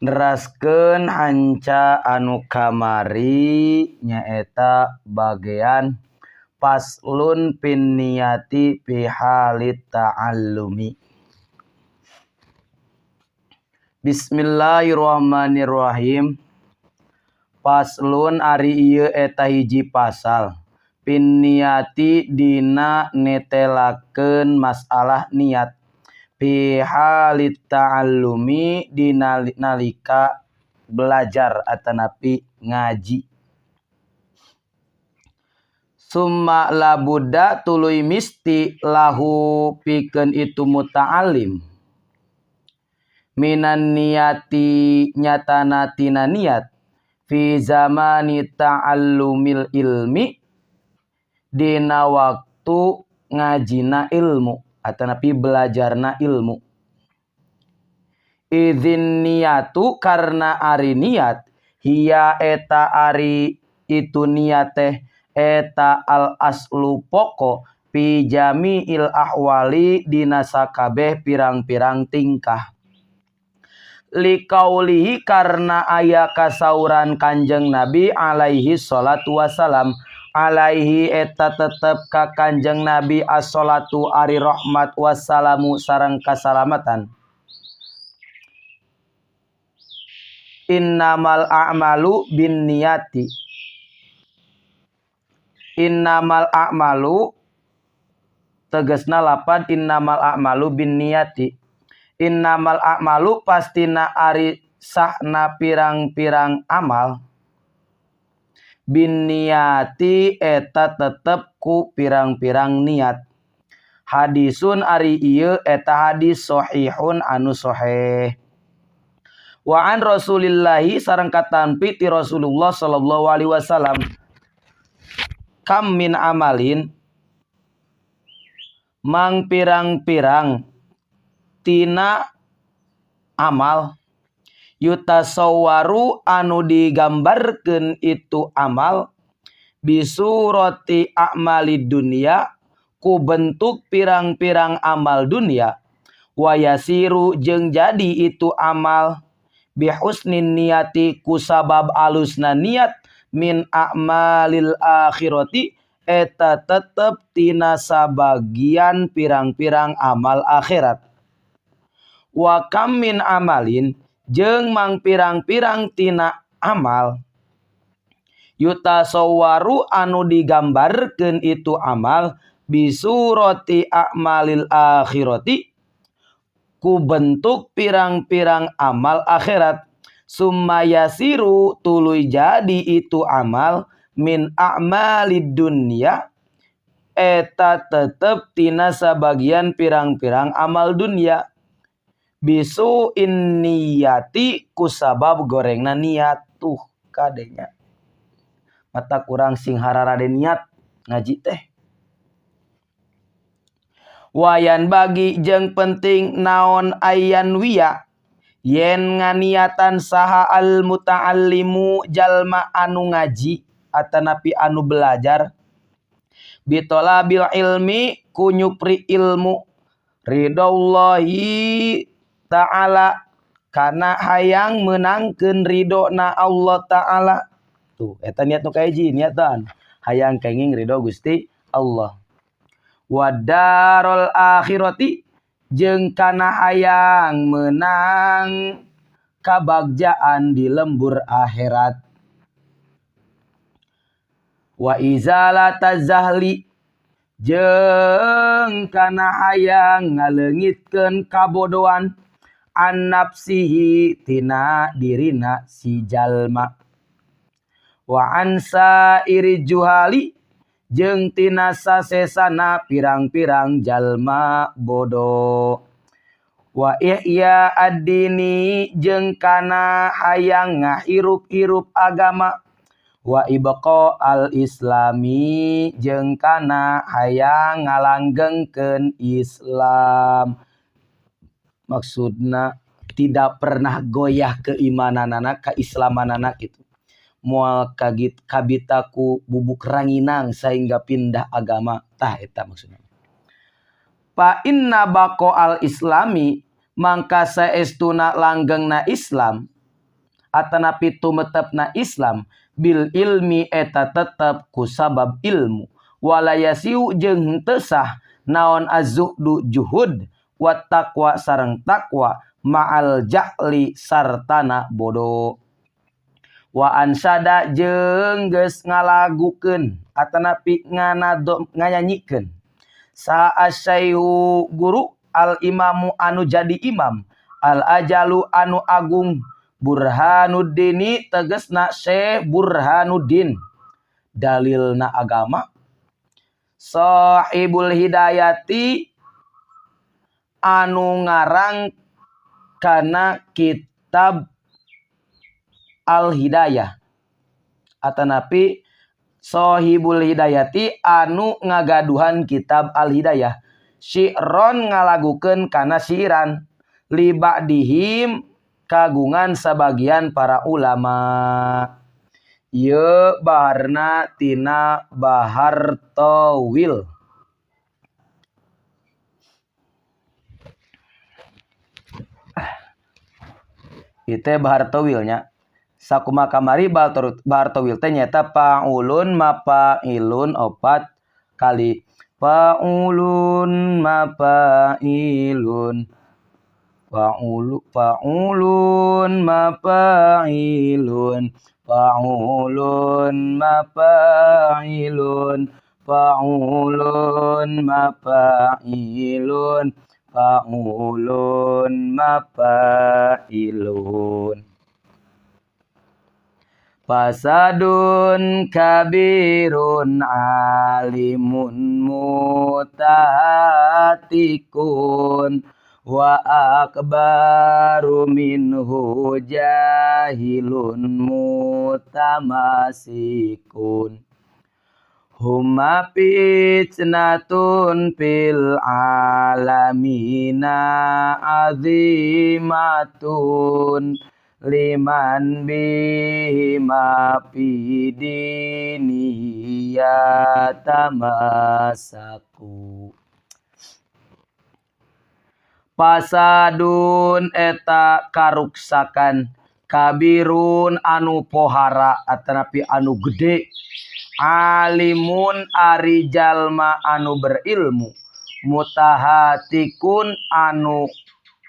neraskeun hanca anu kamari nyaeta bagean faslun fin niyati fi halit ta'allumi. Bismillahirrahmanirrahim. Faslun ari ieu eta hiji pasal fin niyati dina netelakeun masalah niat fi halit ta'allumi dina nalika belajar atanapi ngaji. Summa labudda tuluy misti lahu pikeun itu muta'allim minan niyati nyatana tina niat fi zamani ta'allumil ilmi dina waktu ngajina ilmu atanapi belajarna ilmu. Idzin niyatu karna ari niat hiya eta ari itu niat teh eta al aslu poko fi jami'il ahwali dina sakabeh pirang-pirang tingkah. Liqaulihi karna aya kasauran Kanjeng Nabi alaihi salatu wasalam, alaihi eta tetep ka Kanjeng Nabi as-salatu ari rahmat wassalamu sareng kasalamatan. Innamal a'malu binniyati. Innamal a'malu tegasna lapan innamal a'malu binniyati. Innamal a'malu pastina ari sahna pirang-pirang amal binniyati eta tetep ku pirang-pirang niat. Hadisun ari ieu eta hadis sahihun anu sahih. Wa an Rasulillahi sareng katampi ti Rasulullah sallallahu alaihi wasallam kam min amalin mang pirang-pirang tina amal yutasawwaru anu digambarkeun itu amal bisurati a'malid dunya ku bentuk pirang-pirang amal dunia wa yasiru jeung jadi itu amal bihusnin niyati ku sabab alusna niat min a'malil akhirati eta tetep tina sabagian pirang-pirang amal akhirat. Wa kam min amalin jeung mang pirang-pirang tina amal yutasawwaru anu digambarkeun itu amal bisurati a'malil akhirati ku bentuk pirang-pirang amal akhirat. Summa yasiru tuluy jadi itu amal min a'malid dunya eta tetep tina sabagian pirang-pirang amal dunia bisu in niyati kusabab gorengna niat. Tuh kadenya mata kurang sing hararade niat ngaji teh. Wayan bagi jeung penting naon ayan wiya yen nganiatan saha al muta'allimu jalma anu ngaji atanapi anu belajar bitolabil ilmi kunyupri ilmu ridaullahi ta'ala kana hayang menangkeun ridona Allah ta'ala. Tuh eta niat nu kahiji niatan hayang kenging ridho Gusti Allah. Wadarul akhirati jeung kana hayang menang kabagjaan di lembur akhirat. Wa izalataz zahli jeung kana hayang ngaleungitkeun kabodohan an nafsihi tina dirina si jalma. Wa ansa iri juhali jeung tina sasesana pirang-pirang jalma bodoh. Wa ihya ad-dini jeung kana hayang ngahirup-hirup agama. Wa ibqa al-islami jeung kana hayang ngalanggengkeun Islam. Maksudna tidak pernah goyah keimananana, keislamanana gitu. Moal kabitaku bubuk ranginang sehingga pindah agama. Tah eta maksudna. Fa inna baqo al islami mangka saestuna langgengna Islam atanapi tumetepna Islam bil ilmi eta tetep ku sabab ilmu walayasiu jeung tesah naon azuhdu juhud wat taqwa sareng takwa ma'al jahli sartana bodoh. Wa ansada jeung geus ngalagukeun atanapi nganyanyikeun sa asyaihu guru al imamu anu jadi imam al ajalu anu agung Burhanuddin tegesna Syekh Burhanuddin dalilna agama Sahibul Hidayati anu ngarang kana kitab Al-Hidayah atanapi Sahibul Hidayati anu ngagaduhan kitab Al-Hidayah syi'ron ngalagukeun kana syiran li ba'dihim kagungan sabagian para ulama. Ieu baharna tina bahar tawil. Itu bahar tawilnya. Sakuma kamari bahar tawil teh nyata fa'ulun mafa'ilun 4 kali. Fa'ulun mafa'ilun fa'ulun mafa'ilun fa'ulun mafa'ilun fa'ulun mafa'ilun fa'ulun mafa'ilun fasadun kabirun alimun mutahatikun wa akbaru minhu jahilun mutamasikun huma fitnatun fil alamina azimatun liman bima fidini yatamasaku fasadun eta karuksakan kabirun anu pohara atanapi anu gede alimun ari jalma anu berilmu mutahatikun anu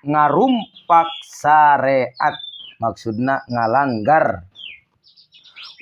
ngarumpak syariat maksudna ngalanggar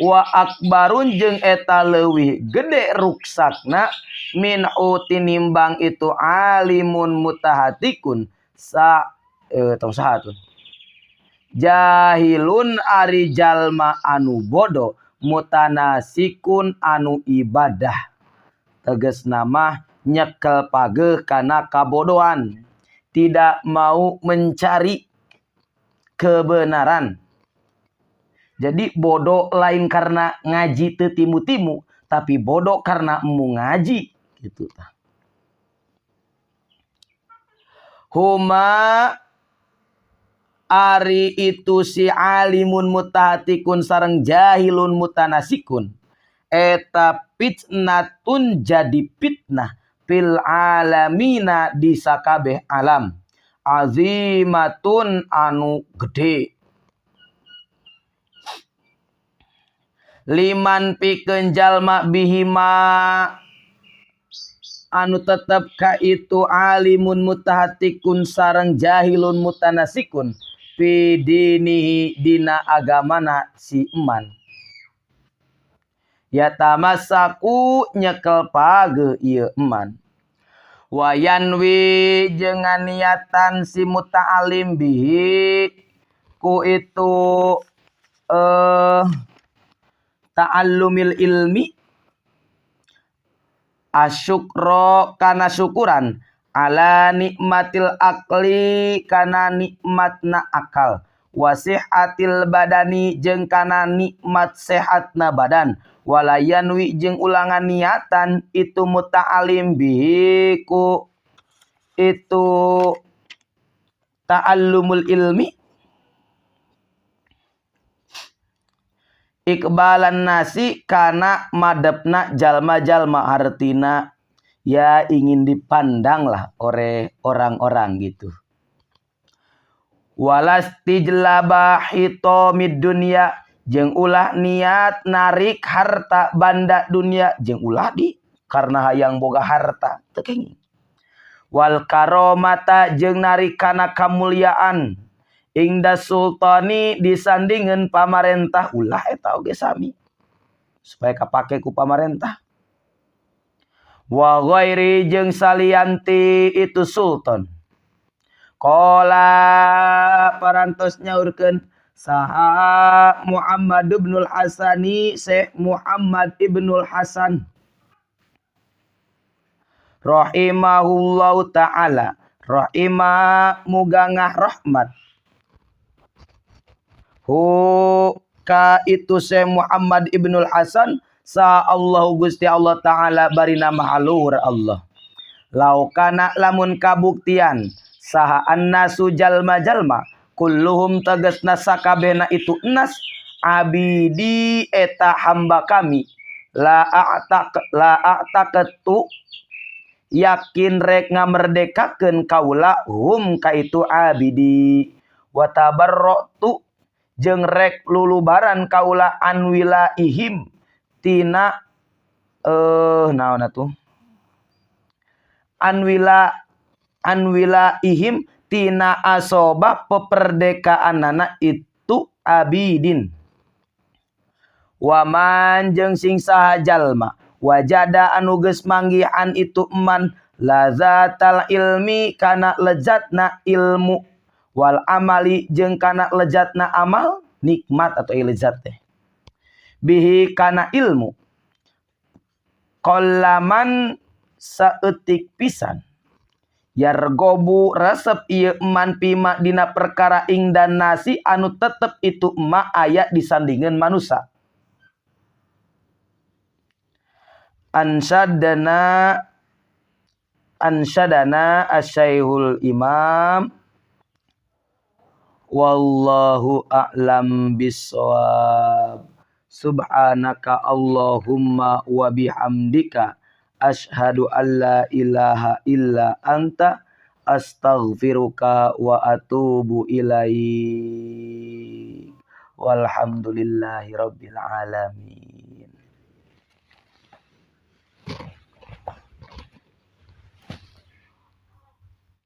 wa akbarun jeung eta leuwih gede ruksakna min tinimbang itu alimun mutahatikun tong sahatun jahilun ari jalma anu bodoh mutanasikun anu ibadah tegasna mah nyekel pageuh kana kabodohan tidak mau mencari kebenaran. Jadi bodoh lain karena ngaji teu timu-timu, tapi bodoh karena emu ngaji gitu. Huma ari itu si alimun mutahatikun sareng jahilun mutanasikun eta fitnatun jadi fitnah fil alamina di sakabeh alam azimatun anu gede liman pikeun jalma bihima anu tetep ka itu alimun mutahatikun sareng jahilun mutanasikun fi dinihi dina agamana si eman yatamasaku nyekel pageuh ieu eman wayanwi jeung niatan si muta'alim bihi ku itu ta'allumil ilmi asyukro kana syukuran ala nikmatil akli kana nikmatna akal wasihatil badani jeung kana nikmat sehatna badan walayanwi jeung ulangan niatan itu muta'alim bihi ku itu ta'allumul ilmi ikbalan nasi kana madepna jalma-jalma artina ya ingin dipandang lah oleh orang-orang gitu walastijlaba hitomid dunya jeung ulah niat narik harta banda dunia jeung ulah di karena hayang boga harta teu kenging. Wal karomata jeung narik kana kamulyaan ingda sultani disandingeun pamarentah ulah eta oge sami supaya kapake ku pamarentah. Wa ghairi jeung salianti itu sultan. Qala parantos nyaurkeun saha Muhammad ibnul Hasani Syekh Muhammad ibnul Hasan rahimahullahu ta'ala rahimah mugangah rahmat hu ka itu Syekh Muhammad ibnul Hasan sa Allah Gusti Allah ta'ala barina mahalur Allah laukana lamun kabuktian saha annasu jalma-jalma kulluhum tegasna sakabehna itu enas abidi eta hamba kami la a'taqatu yakin rek ngamerdekakeun kaula hum ka itu abidi wa tabarratu jeung rek lulubaran kaula an wilaihim tina naon atuh an wilaihim tina asobah peperdekaanana itu abidin. Waman jeung sing saha jalma wajada anu geus manggihan itu eman lazatal ilmi kana lezatna ilmu wal amali jeung kana lezatna amal nikmat atau lezat teh bihi kana ilmu qallaman saeutik pisan yargobu resep ieu eman pima dina perkara ing dan nasi anu tetep itu emak aya disandingeun manusia. Ansyadana asy-syaikhul imam wallahu a'lam bissawab. Subhanaka Allahumma wa bihamdika asyhadu an la ilaha illa anta astaghfiruka wa atubu ilaik. Walhamdulillahi rabbil alamin.